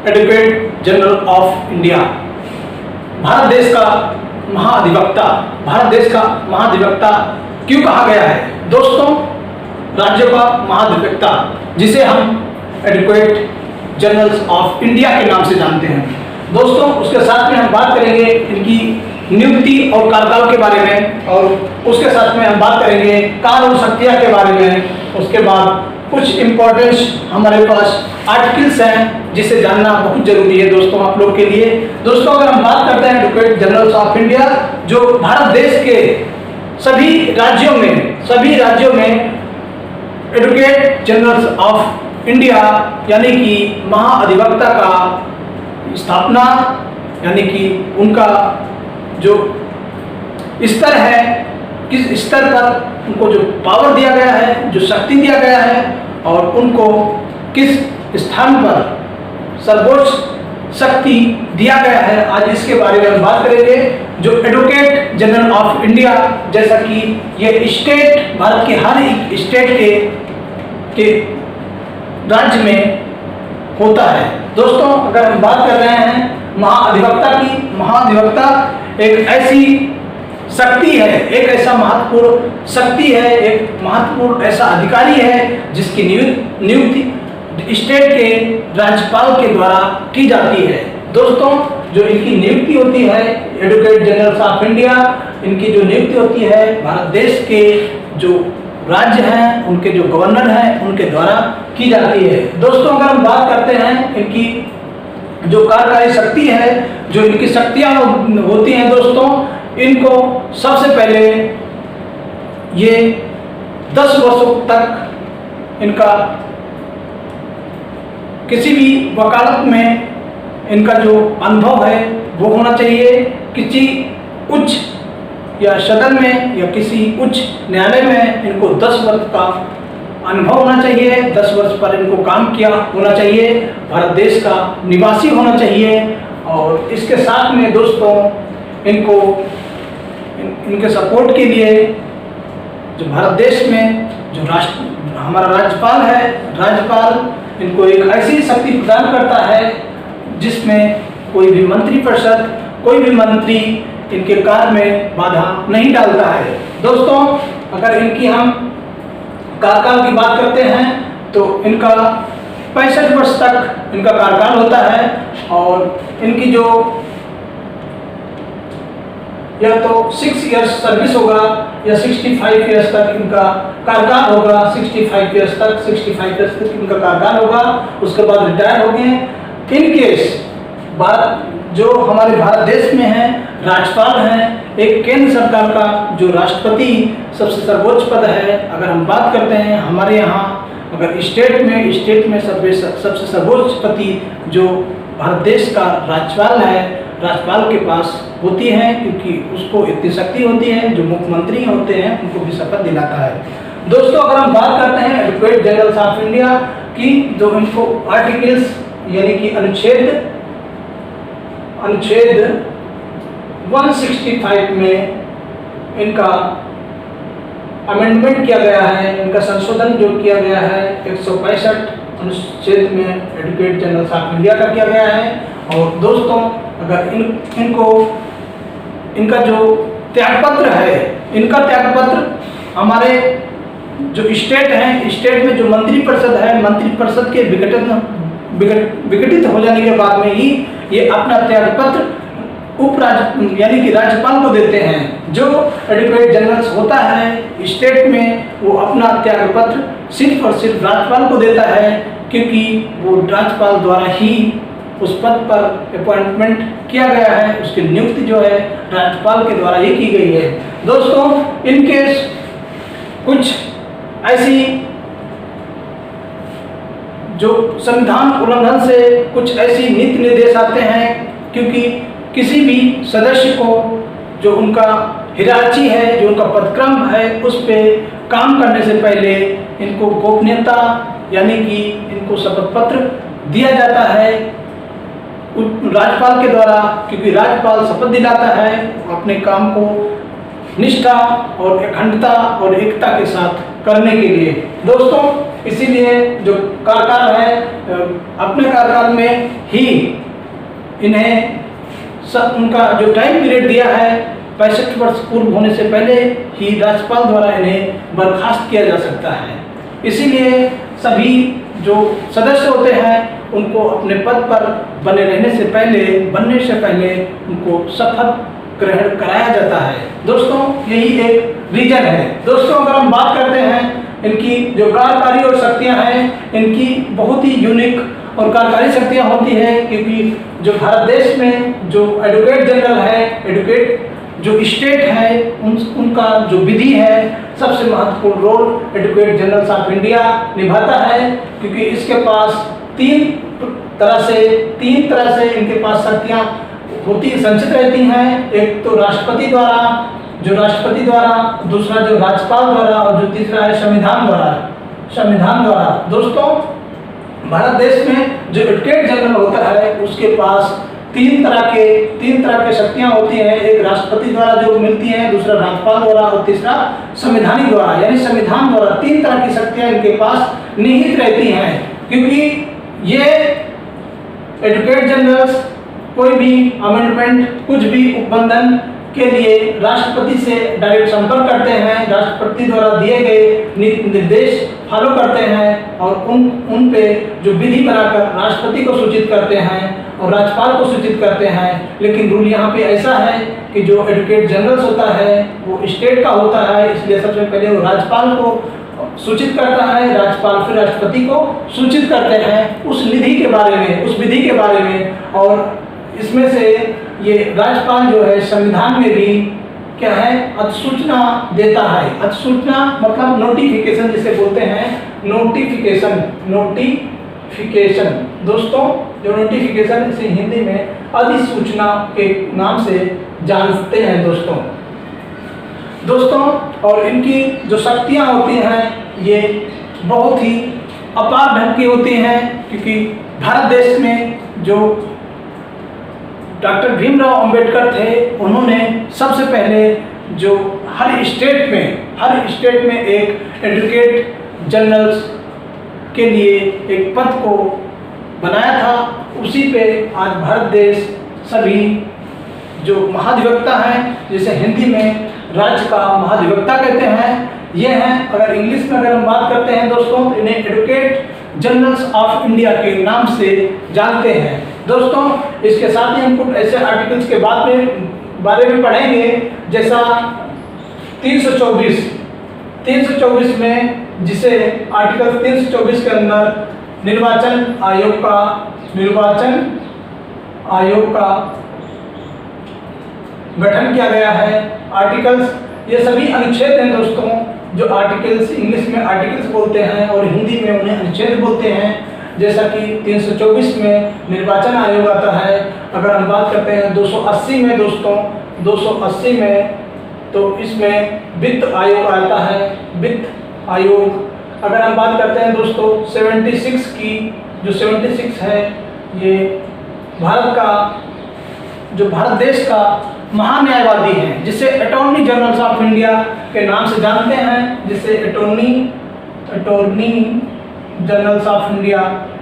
Advocate general of India, Bharat देश का महाधिवक्ता क्यों कहा गया है दोस्तों? राज्यों का महाधिवक्ता, जिसे हम एडवोकेट जनरल ऑफ इंडिया के नाम से जानते हैं दोस्तों। उसके साथ में हम बात करेंगे इनकी नियुक्ति और कार्यकाल के बारे में, और उसके साथ में हम बात करेंगे कानून शक्तियाँ के बारे में। उसके बाद कुछ इम्पोर्टेंस हमारे पास आर्टिकल्स हैं जिसे जानना बहुत जरूरी है दोस्तों आप लोग के लिए। दोस्तों अगर हम बात करते हैं एडवोकेट जनरल ऑफ इंडिया, जो भारत देश के सभी राज्यों में एडवोकेट जनरल ऑफ इंडिया यानी कि महाअधिवक्ता का स्थापना, यानी कि उनका जो स्तर है, किस स्तर पर उनको जो पावर दिया गया है, जो शक्ति दिया गया है, और उनको किस स्थान पर सर्वोच्च शक्ति दिया गया है, आज इसके बारे में हम बात करेंगे। जो एडवोकेट जनरल ऑफ इंडिया, जैसा कि ये स्टेट, भारत के हर एक स्टेट के राज्य में होता है दोस्तों। अगर हम बात कर रहे हैं महाअधिवक्ता की, महाअधिवक्ता एक ऐसी शक्ति है, एक ऐसा महत्वपूर्ण शक्ति है, एक महत्वपूर्ण ऐसा अधिकारी है जिसकी नियुक्ति स्टेट के राज्यपाल के द्वारा की जाती है दोस्तों। जो इनकी नियुक्ति होती है एडवोकेट जनरल ऑफ इंडिया, इनकी जो नियुक्ति होती है भारत देश के जो राज्य हैं, उनके जो गवर्नर हैं, उनके द्वारा की जाती है दोस्तों। अगर हम बात करते हैं इनकी जो कार्यकारी शक्ति है, जो इनकी शक्तियाँ होती हैं दोस्तों, इनको सबसे पहले ये 10 वर्षों तक इनका किसी भी वकालत में इनका जो अनुभव है वो होना चाहिए। किसी उच्च या सदन में या किसी उच्च न्यायालय में इनको 10 वर्ष का अनुभव होना चाहिए, 10 वर्ष पर इनको काम किया होना चाहिए, भारत देश का निवासी होना चाहिए। और इसके साथ में दोस्तों इनको इनके सपोर्ट के लिए जो भारत देश में जो हमारा राज्यपाल है, राज्यपाल इनको एक ऐसी शक्ति प्रदान करता है जिसमें कोई भी मंत्रिपरिषद, कोई भी मंत्री इनके कार्य में बाधा नहीं डालता है दोस्तों। अगर इनकी हम कार्यकाल की बात करते हैं तो इनका 65 वर्ष तक इनका कार्यकाल होता है, और इनकी जो या तो 6 इयर्स सर्विस होगा या 65 इयर्स तक इनका कार्यकाल होगा। 65 इयर्स तक इनका कार्यकाल होगा, उसके बाद रिटायर हो गए। इन केस जो हमारे भारत देश में है राज्यपाल हैं, एक केंद्र सरकार का जो राष्ट्रपति सबसे सर्वोच्च पद है। अगर हम बात करते हैं हमारे यहाँ अगर स्टेट में सबसे सर्वोच्च पति जो भारत देश का राज्यपाल है, राज्यपाल के पास होती है, क्योंकि उसको इतनी शक्ति होती है, जो मुख्यमंत्री होते हैं उनको भी शपथ दिलाता है दोस्तों। अगर हम बात करते हैं एडवोकेट जनरल ऑफ इंडिया की, जो इनको आर्टिकल्स यानी कि अनुच्छेद 165 में इनका अमेंडमेंट किया गया है, इनका संशोधन जो किया गया है 165 अनुच्छेद में एडवोकेट जनरल ऑफ इंडिया का किया गया है। और दोस्तों अगर इनका जो त्यागपत्र है, इनका त्यागपत्र हमारे जो स्टेट हैं, स्टेट में जो मंत्रिपरिषद है, मंत्रिपरिषद के विघटित हो जाने के बाद में ही ये अपना त्यागपत्र यानी कि राज्यपाल को देते हैं। जो एडवोकेट जनरल होता है स्टेट में, वो अपना त्यागपत्र सिर्फ और सिर्फ राज्यपाल को देता है, क्योंकि वो राज्यपाल द्वारा ही उस पद पर अपॉइंटमेंट किया गया है, उसकी नियुक्ति जो है राज्यपाल के द्वारा ही की गई है दोस्तों। इनके कुछ ऐसी जो संविधान उल्लंघन से कुछ ऐसी नीति निर्देश आते हैं, क्योंकि किसी भी सदस्य को जो उनका हिरार्ची है, जो उनका पदक्रम है, उस पे काम करने से पहले इनको गोपनीयता यानी कि इनको शपथ पत्र दिया जाता है राज्यपाल के द्वारा, क्योंकि राज्यपाल शपथ दिलाता है अपने काम को निष्ठा और अखंडता और एकता के साथ करने के लिए दोस्तों। इसीलिए जो कार्यकाल है अपने कार्यकाल में ही इन्हें उनका जो टाइम पीरियड दिया है 65 वर्ष पूर्व होने से पहले ही राज्यपाल द्वारा इन्हें बर्खास्त किया जा सकता है। इसीलिए सभी जो सदस्य होते हैं उनको अपने पद पर बनने से पहले उनको शपथ ग्रहण कराया जाता है। दोस्तों यही एक रीजन है। दोस्तों अगर हम बात करते हैं इनकी जो कार्यकारी और शक्तियां हैं, इनकी बहुत ही यूनिक और कार्यकारी शक्तियां होती हैं, क्योंकि जो भारत देश में जो एडवोकेट जनरल है, एडवोकेट जो स्टेट है उनका जो विधि है सबसे महत्वपूर्ण role advocate general of India निभाता है, क्योंकि इसके पास तीन तरह से इनके पास शक्तियां होती संचित रहती हैं। एक तो राष्ट्रपति द्वारा, दूसरा जो राज्यपाल द्वारा और जो तीसरा है संविधान द्वारा। दोस्तों भारत देश में जो एडवोकेट जनरल होता है उसके पास तीन तरह के शक्तियां होती हैं। एक राष्ट्रपति द्वारा जो मिलती है, दूसरा राज्यपाल द्वारा और तीसरा संविधानिक द्वारा, यानी संविधान द्वारा। तीन तरह की शक्तियां इनके पास निहित रहती हैं, क्योंकि ये एडवोकेट जनरल्स कोई भी अमेंडमेंट, कुछ भी उपबंधन के लिए राष्ट्रपति से डायरेक्ट संपर्क करते हैं, राष्ट्रपति द्वारा दिए गए निर्देश फॉलो करते हैं और उन पे जो विधि बनाकर राष्ट्रपति को सूचित करते हैं और राज्यपाल को सूचित करते हैं। लेकिन रूल यहाँ पे ऐसा है कि जो एडवोकेट जनरल्स होता है वो स्टेट का होता है, इसलिए सबसे पहले वो राज्यपाल को सूचित करता है, राज्यपाल फिर राष्ट्रपति को सूचित करते हैं उस विधि के बारे में। और इसमें से ये राज्यपाल जो है संविधान में भी क्या है अधिसूचना देता है। अधिसूचना मतलब नोटिफिकेशन जिसे बोलते हैं, नोटिफिकेशन। दोस्तों जो नोटिफिकेशन इसे हिंदी में अधिसूचना के नाम से जानते हैं। दोस्तों और इनकी जो शक्तियां होती हैं ये बहुत ही अपार ढंग की होती हैं, क्योंकि भारत देश में जो डॉक्टर भीमराव अंबेडकर थे उन्होंने सबसे पहले जो हर स्टेट में एक एडवोकेट जनरल्स के लिए एक पद को बनाया था। उसी पे आज भारत देश सभी जो महाधिवक्ता हैं, जिसे हिंदी में राज्य का महाधिवक्ता कहते हैं, ये हैं। अगर इंग्लिश में अगर हम बात करते हैं दोस्तों, इन्हें एडवोकेट जनरल्स ऑफ इंडिया के नाम से जानते हैं। दोस्तों इसके साथ ही हम कुछ ऐसे आर्टिकल्स के बारे में पढ़ेंगे, जैसा 324 में, जिसे आर्टिकल 324 के अंदर निर्वाचन आयोग का गठन किया गया है। आर्टिकल्स ये सभी अनुच्छेद हैं दोस्तों, जो आर्टिकल्स इंग्लिश में आर्टिकल्स बोलते हैं और हिंदी में उन्हें अनुच्छेद बोलते हैं। जैसा कि 324 में निर्वाचन आयोग आता है। अगर हम बात करते हैं 280 में दोस्तों, 280 में तो इसमें वित्त आयोग आता है, वित्त आयोग। अगर हम बात करते हैं दोस्तों 76 की, जो 76 है ये भारत देश का महान्यायवादी है, जिसे अटॉर्नी जनरल ऑफ इंडिया के नाम से जानते हैं, जिसे अटॉर्नी जनरल ऑफ इंडिया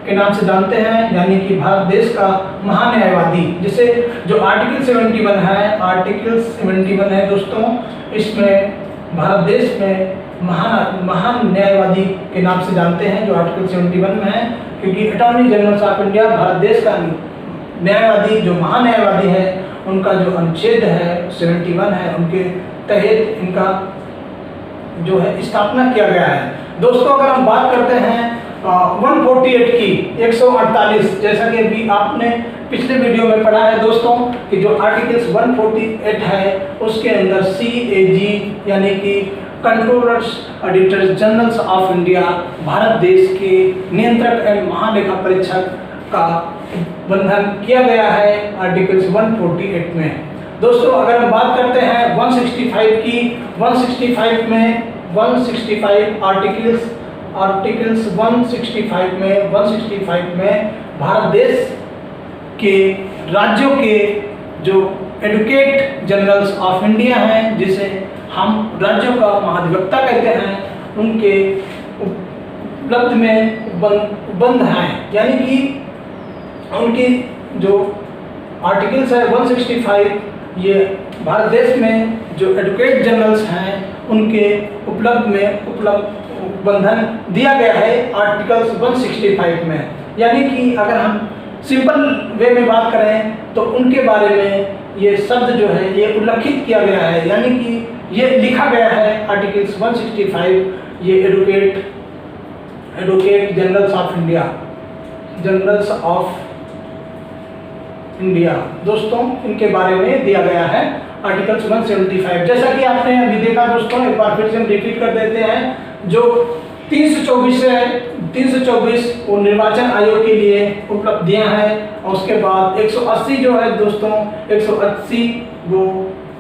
के नाम से जानते हैं, यानी कि भारत देश का महान्यायवादी। जिसे जो आर्टिकल 71 है दोस्तों, इसमें भारत देश में महान न्यायवादी के नाम से जानते हैं, जो आर्टिकल 71 में है, क्योंकि attorney general of India Bharat देश का न्यायवादी, जो महान्यायवादी है, उनका जो अनुच्छेद है 71 है, उनके तहत इनका जो है स्थापना किया गया है। दोस्तों अगर हम बात करते हैं 148 की 148, जैसा कि अभी आपने पिछले वीडियो में पढ़ा है दोस्तों, कि जो आर्टिकल्स 148 है उसके अंदर CAG यानी कि controllers auditors generals of India, Bharat देश के नियंत्रक एवं महालेखा परीक्षक का बंधन किया गया है आर्टिकल्स 148 में। दोस्तों अगर हम बात करते हैं 165 की, 165 में 165 आर्टिकल्स 165 में भारत देश के राज्यों के जो एडवोकेट जनरल्स ऑफ इंडिया हैं, जिसे हम राज्यों का महाधिवक्ता कहते हैं, उपलब्ध में उपबंध हैं, यानी कि उनकी जो आर्टिकल्स है 165 ये भारत देश में जो एडवोकेट जनरल्स हैं उनके उपबंधन दिया गया है आर्टिकल्स 165 में। यानी कि अगर हम सिंपल वे में बात करें तो उनके बारे में ये शब्द जो है ये उल्लेखित किया गया है, यानी कि ये लिखा गया है आर्टिकल्स 165 ये एडवोकेट जनरल्स ऑफ इंडिया दोस्तों इनके बारे में दिया गया है आर्टिकल्स 175। जैसा कि आपने अभी देखा दोस्तों, एक बार फिर से हम रिपीट कर देते हैं। जो 324 है, 324 वो निर्वाचन आयोग के लिए उपलब्धियां हैं, और उसके बाद 180 जो है दोस्तों 180 वो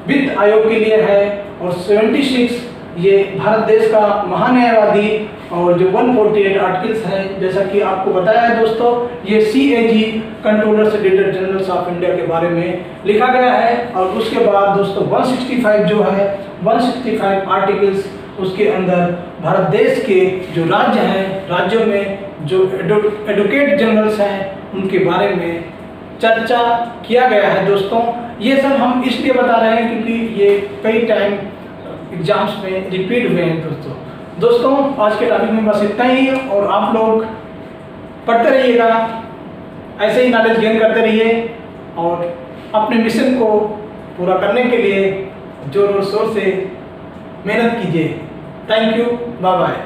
वित्त आयोग के लिए है, और 76 ये भारत देश का महान्यायवादी, और जो 148 आर्टिकल्स है जैसा कि आपको बताया है दोस्तों ये CAG controller auditor generals of India के बारे में लिखा गया है। और उसके बाद दोस्तों 165 जो है 165 आर्टिकल्स उसके अंदर भारत देश के जो राज्य हैं, राज्यों में जो एडवोकेट जनरल्स हैं उनके बारे में चर्चा किया गया है दोस्तों। ये सब हम इसलिए बता रहे हैं क्योंकि ये कई टाइम एग्जाम्स में रिपीट हुए हैं दोस्तों आज के टॉपिक में बस इतना ही, और आप लोग पढ़ते रहिएगा, ऐसे ही नॉलेज गेन करते रहिए, और अपने मिशन को पूरा करने के लिए जोर शोर से मेहनत कीजिए। Thank you, bye bye.